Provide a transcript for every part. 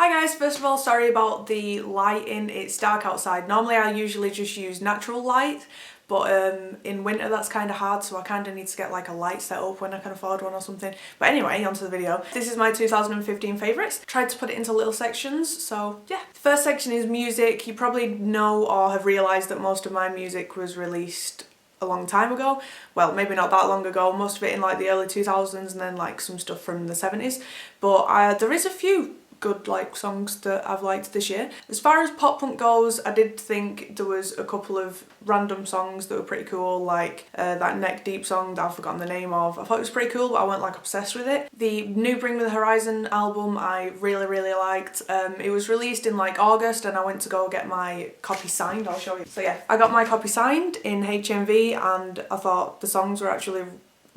Hi guys, first of all, sorry about the lighting, it's dark outside. Normally I usually just use natural light, but in winter that's kind of hard, so I kind of need to get like a light set up when I can afford one or something. But anyway, onto the video. This is my 2015 favourites. Tried to put it into little sections, so yeah. First section is music. You probably know or have realised that most of my music was released a long time ago. Well, maybe not that long ago, most of it in like the early 2000s and then like some stuff from the 70s. But there is a few good like songs that I've liked this year. As far as pop punk goes, I did think there was a couple of random songs that were pretty cool, like that Neck Deep song that I've forgotten the name of. I thought it was pretty cool, but I weren't like obsessed with it. The new Bring Me the Horizon album I really liked. It was released in like August and I went to go get my copy signed. I'll show you. So yeah, I got my copy signed in HMV and I thought the songs were actually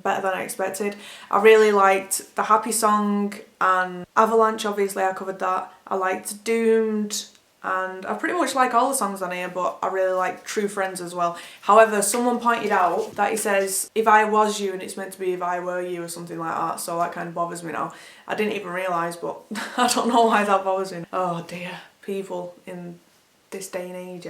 better than I expected. I really liked the Happy song and Avalanche, obviously I covered that. I liked Doomed and I pretty much like all the songs on here, but I really like True Friends as well. However, someone pointed out that he says if I was you and it's meant to be if I were you or something like that, so that kind of bothers me now. I didn't even realise, but I don't know why that bothers me. Oh dear, people in this day and age.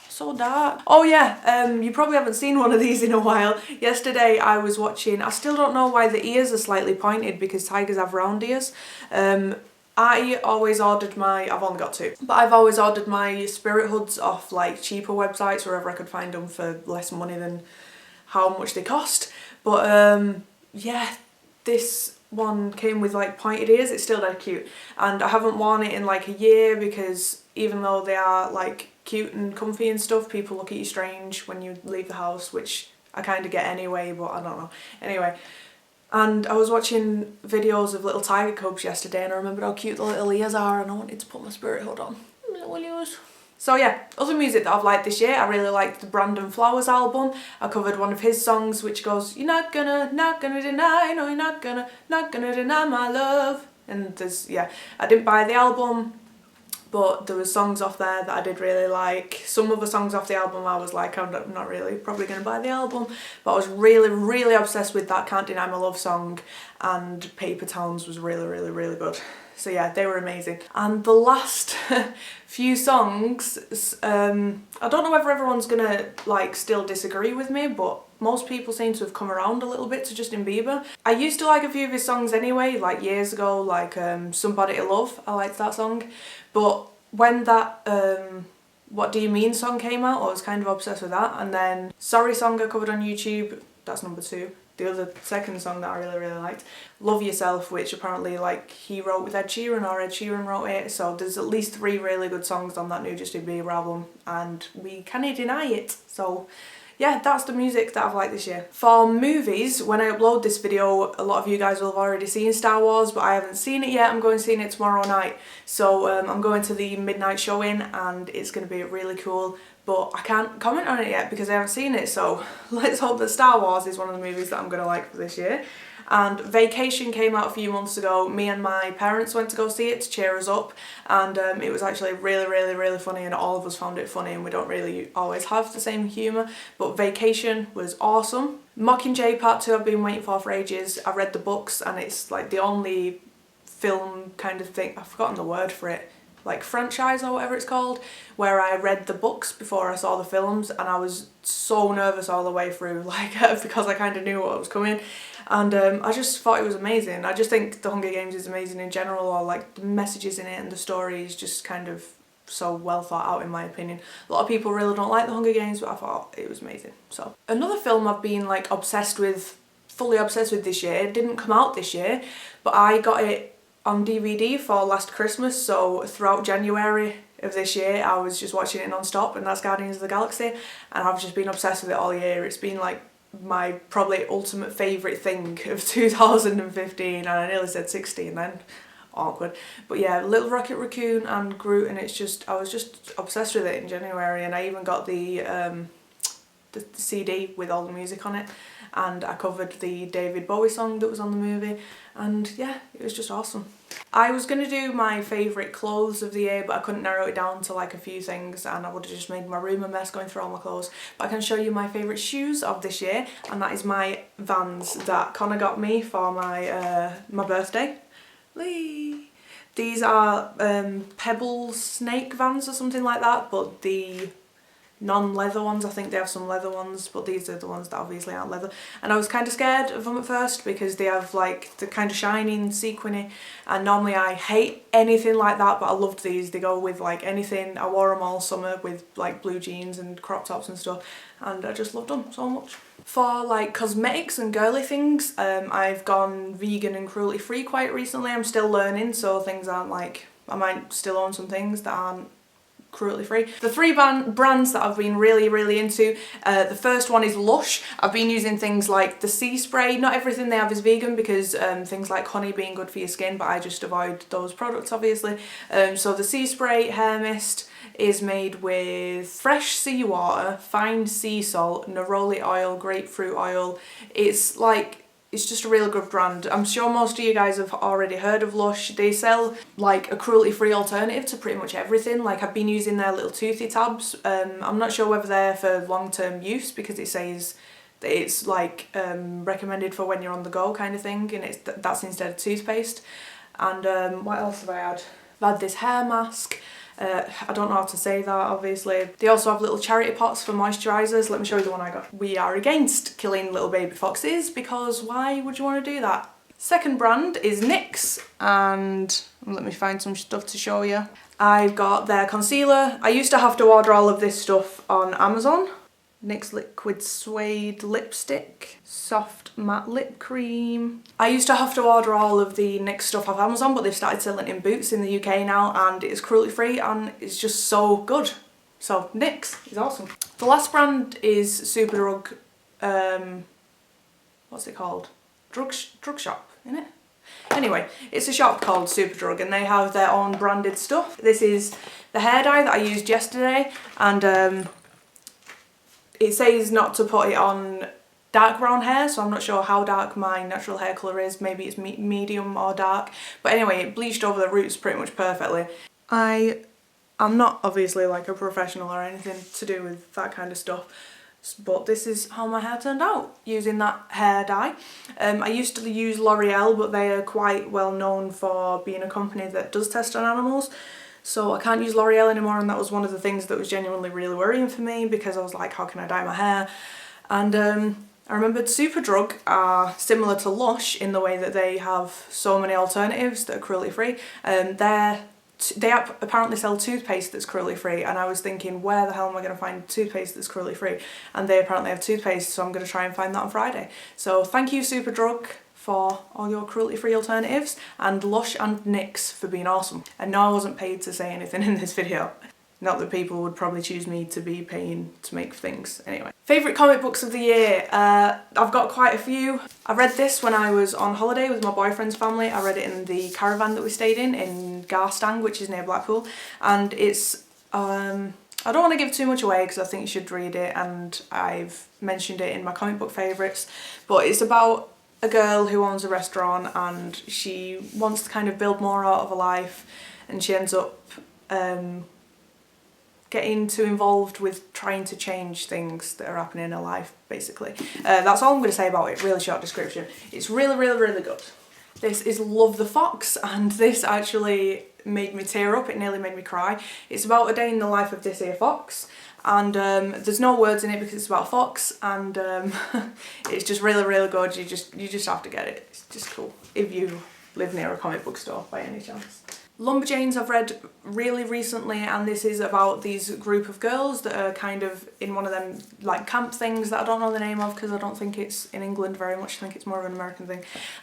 So dark. Oh yeah, you probably haven't seen one of these in a while. Yesterday I was watching, I still don't know why the ears are slightly pointed because tigers have round ears. I always ordered my, I've only got two, but I've always ordered my spirit hoods off like cheaper websites wherever I could find them for less money than how much they cost. But yeah, this one came with like pointed ears. It's still dead cute and I haven't worn it in like a year because even though they are like cute and comfy and stuff, people look at you strange when you leave the house, which I kind of get anyway, but I don't know. Anyway, and I was watching videos of little tiger cubs yesterday and I remembered how cute the little ears are and I wanted to put my spirit hood on. Little ears. So yeah, other music that I've liked this year, I really liked the Brandon Flowers album. I covered one of his songs which goes, you're not gonna deny, no you're not gonna deny my love. And there's, yeah, I didn't buy the album, but there were songs off there that I did really like. Some other songs off the album I was like, I'm not really probably going to buy the album, but I was really obsessed with that Can't Deny My Love song, and Paper Towns was really good. So yeah, they were amazing. And the last few songs, I don't know whether everyone's gonna like still disagree with me, but most people seem to have come around a little bit to Justin Bieber. I used to like a few of his songs anyway, like years ago, like Somebody to Love, I liked that song. But when that What Do You Mean song came out, I was kind of obsessed with that. And then Sorry song I covered on YouTube, that's number 2. The other second song that I really liked, Love Yourself, which apparently like he wrote with Ed Sheeran or Ed Sheeran wrote it. So there's at least 3 really good songs on that new Justin Bieber album and we can't deny it. So yeah, that's the music that I've liked this year. For movies, when I upload this video, a lot of you guys will have already seen Star Wars, but I haven't seen it yet. I'm going to see it tomorrow night. So I'm going to the midnight showing and it's going to be really cool. But I can't comment on it yet because I haven't seen it, so let's hope that Star Wars is one of the movies that I'm going to like for this year. And Vacation came out a few months ago. Me and my parents went to go see it to cheer us up, and it was actually really funny and all of us found it funny, and we don't really always have the same humour, but Vacation was awesome. Mockingjay Part 2 I've been waiting for ages. I read the books and it's like the only film kind of thing, I've forgotten the word for it, like franchise or whatever it's called, where I read the books before I saw the films and I was so nervous all the way through, like because I kind of knew what was coming, and I just thought it was amazing. I just think The Hunger Games is amazing in general, or like the messages in it and the story is just kind of so well thought out in my opinion. A lot of people really don't like The Hunger Games, but I thought it was amazing. So another film I've been like fully obsessed with this year, it didn't come out this year, but I got it on DVD for last Christmas, so throughout January of this year I was just watching it non-stop, and that's Guardians of the Galaxy, and I've just been obsessed with it all year. It's been like my probably ultimate favourite thing of 2015, and I nearly said 16 then, awkward. But yeah, Little Rocket Raccoon and Groot, and it's just, I was just obsessed with it in January, and I even got the CD with all the music on it, and I covered the David Bowie song that was on the movie, and yeah, it was just awesome. I was going to do my favourite clothes of the year, but I couldn't narrow it down to like a few things and I would have just made my room a mess going through all my clothes. But I can show you my favourite shoes of this year, and that is my Vans that Connor got me for my my birthday. Lee! These are Pebble snake vans or something like that, but the non-leather ones. I think they have some leather ones, but these are the ones that obviously aren't leather. And I was kind of scared of them at first because they have like the kind of shining sequiny, and normally I hate anything like that, but I loved these. They go with like anything. I wore them all summer with like blue jeans and crop tops and stuff, and I just loved them so much. For like cosmetics and girly things, I've gone vegan and cruelty free quite recently. I'm still learning, so things aren't like, I might still own some things that aren't cruelty free. The three brands that I've been really into, the first one is Lush. I've been using things like the sea spray. Not everything they have is vegan because things like honey being good for your skin, but I just avoid those products obviously. So the sea spray hair mist is made with fresh seawater, fine sea salt, neroli oil, grapefruit oil. It's just a really good brand. I'm sure most of you guys have already heard of Lush. They sell like a cruelty-free alternative to pretty much everything. Like I've been using their little toothy tabs. I'm not sure whether they're for long-term use because it says that it's like recommended for when you're on the go kind of thing, and that's instead of toothpaste. And what else have I had? I've had this hair mask. I don't know how to say that, obviously. They also have little charity pots for moisturisers. Let me show you the one I got. We are against killing little baby foxes because why would you want to do that? Second brand is NYX, and let me find some stuff to show you. I've got their concealer. I used to have to order all of this stuff on Amazon. NYX Liquid Suede Lipstick, Soft Matte Lip Cream. I used to have to order all of the NYX stuff off Amazon, but they've started selling in Boots in the UK now, and it's cruelty free and it's just so good. So NYX is awesome. The last brand is Superdrug, what's it called? Drug shop, isn't it? Anyway, it's a shop called Superdrug and they have their own branded stuff. This is the hair dye that I used yesterday, and it says not to put it on dark brown hair, so I'm not sure how dark my natural hair colour is. Maybe it's medium or dark. But anyway, it bleached over the roots pretty much perfectly. I'm not obviously like a professional or anything to do with that kind of stuff, but this is how my hair turned out using that hair dye. I used to use L'Oreal, but they are quite well known for being a company that does test on animals. So I can't use L'Oreal anymore, and that was one of the things that was genuinely really worrying for me because I was like, how can I dye my hair? And I remembered Superdrug are similar to Lush in the way that they have so many alternatives that are cruelty free. They apparently sell toothpaste that's cruelty free, and I was thinking, where the hell am I going to find toothpaste that's cruelty free? And they apparently have toothpaste, so I'm going to try and find that on Friday. So thank you Superdrug for all your cruelty-free alternatives, and Lush and NYX for being awesome. And no, I wasn't paid to say anything in this video. Not that people would probably choose me to be paying to make things. Anyway. Favourite comic books of the year? I've got quite a few. I read this when I was on holiday with my boyfriend's family. I read it in the caravan that we stayed in Garstang, which is near Blackpool. And it's, I don't want to give too much away because I think you should read it, and I've mentioned it in my comic book favourites. But it's about a girl who owns a restaurant and she wants to kind of build more out of her life, and she ends up getting too involved with trying to change things that are happening in her life, basically. That's all I'm going to say about it. Really short description. It's really good. This is Love the Fox, and this actually made me tear up. It nearly made me cry. It's about a day in the life of this here fox, and there's no words in it because it's about a fox, and it's just really good. You just have to get it. It's just cool if you live near a comic book store by any chance. Lumberjanes I've read really recently, and this is about these group of girls that are kind of in one of them like camp things that I don't know the name of because I don't think it's in England very much. I think it's more of an American thing.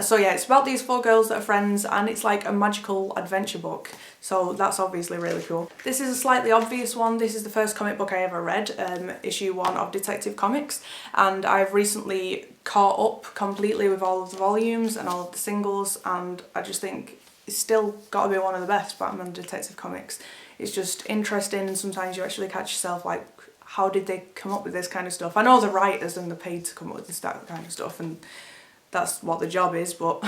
So yeah, it's about these 4 girls that are friends, and it's like a magical adventure book, so that's obviously really cool. This is a slightly obvious one. This is the first comic book I ever read, issue 1 of Detective Comics, and I've recently caught up completely with all of the volumes and all of the singles, and I just think it's still got to be one of the best Batman Detective Comics. It's just interesting, and sometimes you actually catch yourself like, how did they come up with this kind of stuff? I know the writers and they're paid to come up with this that kind of stuff, and that's what the job is, but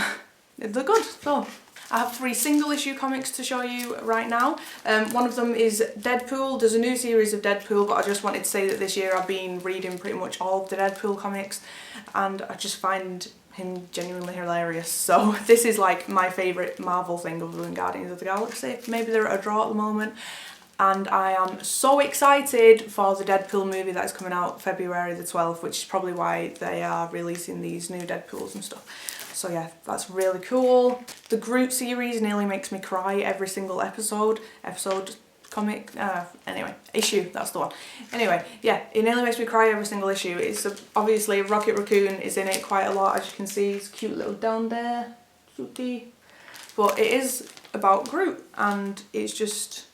they're good. So I have 3 single issue comics to show you right now. One of them is Deadpool. There's a new series of Deadpool, but I just wanted to say that this year I've been reading pretty much all of the Deadpool comics, and I just find him genuinely hilarious. So this is like my favourite Marvel thing other than Guardians of the Galaxy. Maybe they're at a draw at the moment. And I am so excited for the Deadpool movie that is coming out February the 12th, which is probably why they are releasing these new Deadpools and stuff. So yeah, that's really cool. The Groot series nearly makes me cry every single episode. Comic, anyway, issue, that's the one. Anyway, yeah, it nearly makes me cry every single issue. It's obviously Rocket Raccoon is in it quite a lot, as you can see. He's cute little down there, cutie. But it is about Groot, and it's just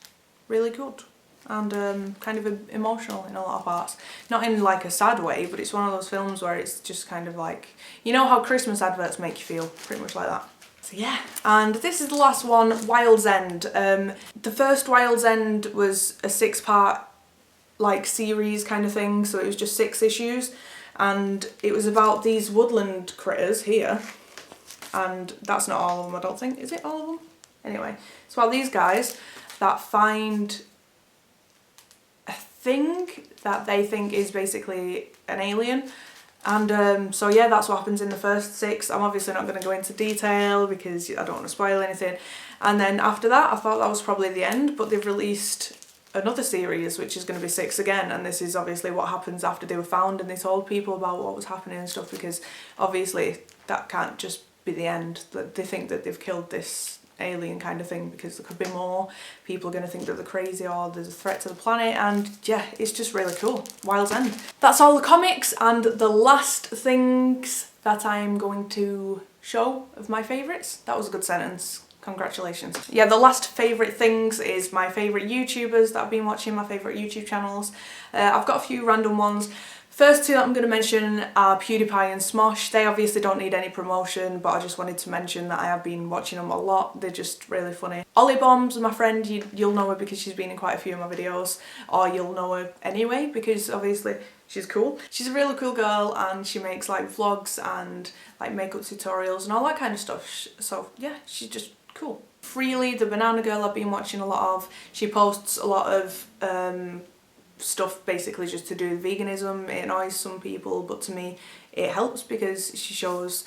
really good and kind of emotional in a lot of parts. Not in like a sad way, but it's one of those films where it's just kind of like, you know how Christmas adverts make you feel, pretty much like that. So yeah, and this is the last one, Wild's End. The first Wild's End was a 6-part like series kind of thing, so it was just 6 issues, and it was about these woodland critters here, and that's not all of them, I don't think. Is it all of them? Anyway, it's about these guys that find a thing that they think is basically an alien. And so yeah, that's what happens in the first 6. I'm obviously not going to go into detail because I don't want to spoil anything. And then after that, I thought that was probably the end, but they've released another series which is going to be 6 again, and this is obviously what happens after they were found and they told people about what was happening and stuff, because obviously that can't just be the end. That they think that they've killed this alien kind of thing, because there could be more. People are going to think that they're crazy or there's a threat to the planet, and yeah, it's just really cool. Wild's End. That's all the comics, and the last things that I'm going to show of my favourites. That was a good sentence. Congratulations. Yeah, the last favourite things is my favourite YouTubers that I've been watching, my favourite YouTube channels. I've got a few random ones. First 2 that I'm going to mention are PewDiePie and Smosh. They obviously don't need any promotion, but I just wanted to mention that I have been watching them a lot. They're just really funny. Ollie Bombs, my friend, you'll know her because she's been in quite a few of my videos, or you'll know her anyway because obviously she's cool. She's a really cool girl, and she makes like vlogs and like makeup tutorials and all that kind of stuff. So yeah, she's just cool. Freely, the banana girl, I've been watching a lot of. She posts a lot of stuff basically just to do with veganism. It annoys some people, but to me it helps because she shows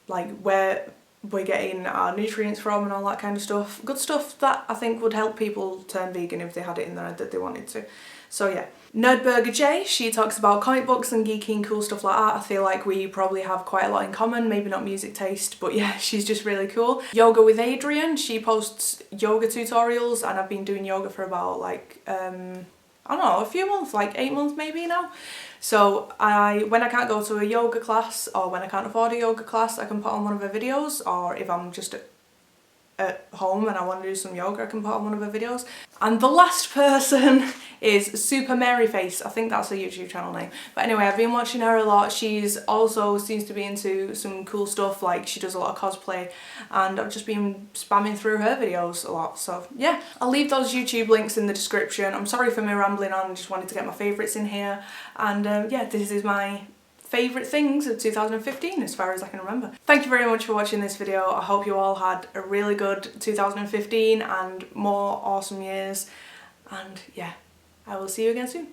like where we're getting our nutrients from and all that kind of stuff. Good stuff that I think would help people turn vegan if they had it in their head that they wanted to. So yeah. Nerdburger J, she talks about comic books and geeky and cool stuff like that. I feel like we probably have quite a lot in common, maybe not music taste, but yeah, she's just really cool. Yoga with Adrian, she posts yoga tutorials, and I've been doing yoga for about like I don't know, a few months, like 8 months maybe now. So when I can't go to a yoga class, or when I can't afford a yoga class, I can put on one of her videos, or if I'm just at home and I want to do some yoga, I can put on one of her videos. And the last person is Super Maryface. I think that's her YouTube channel name. But anyway, I've been watching her a lot. She's also seems to be into some cool stuff, like she does a lot of cosplay, and I've just been spamming through her videos a lot. So yeah, I'll leave those YouTube links in the description. I'm sorry for me rambling on, I just wanted to get my favourites in here. And yeah, this is my favourite things of 2015 as far as I can remember. Thank you very much for watching this video. I hope you all had a really good 2015 and more awesome years, and yeah, I will see you again soon.